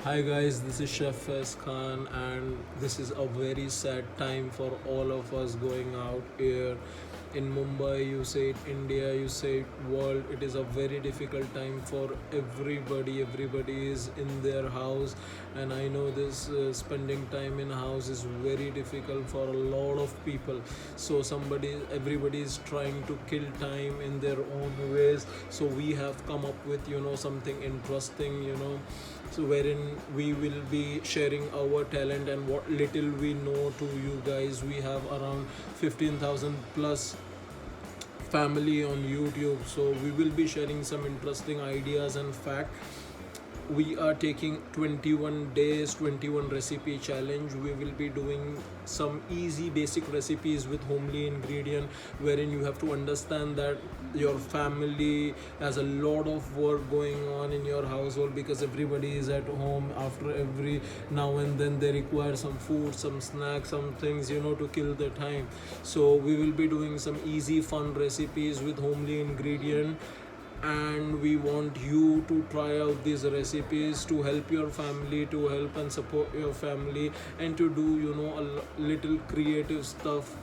Hi guys, this is Chef Faiz Khan, and this is a very sad time for all of us going out here in Mumbai. You say it India, you say it world. It is a very difficult time for everybody. Everybody is in their house, and I know this spending time in house is very difficult for a lot of people. So everybody is trying to kill time in their own ways. So we have come up with something interesting, so wherein we will be sharing our talent and what little we know to you guys. We have around 15,000 plus family on YouTube, so we will be sharing some interesting ideas and fact. We are taking 21 days 21 recipe challenge. We will be doing some easy basic recipes with homely ingredient, wherein you have to understand that your family has a lot of work going on in your household, because everybody is at home. After every now and then they require some food, some snacks, some things, to kill the time. So we will be doing some easy fun recipes with homely ingredient, and we want you to try out these recipes to help your family, to help and support your family, and to do a little creative stuff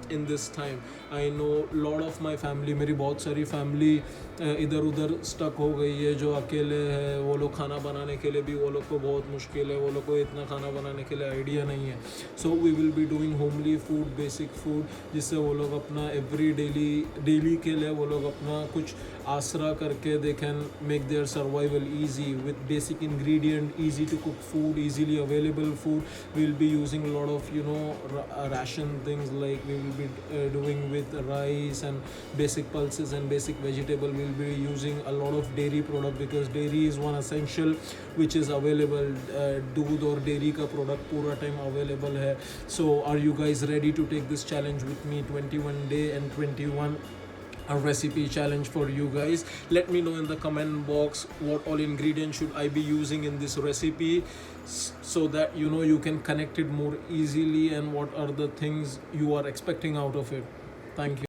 in this time. I know lot of my family, मेरी बहुत सारी family इधर उधर stuck हो गई है. जो अकेले है वो लोग खाना बनाने के लिए भी वो लोग को बहुत मुश्किल है. वो लोग को इतना खाना बनाने के लिए आइडिया नहीं है. So we will be doing homely food, basic food, जिससे वो लोग अपना एवरी डेली के लिए वो लोग अपना कुछ आसरा करके they can make their survival easy with basic ingredient, easy to cook food, easily available food. We will be using a lot of ration things, like we will be doing with rice and basic pulses and basic vegetable. We will be using a lot of dairy product, because dairy is one essential which is available. दूध और dairy का product पूरा time available है. So are you guys ready to take this challenge with me? 21 day and 21 a recipe challenge for you guys. Let me know in the comment box what all ingredients should I be using in this recipe, so that you can connect it more easily, and what are the things you are expecting out of it. Thank you.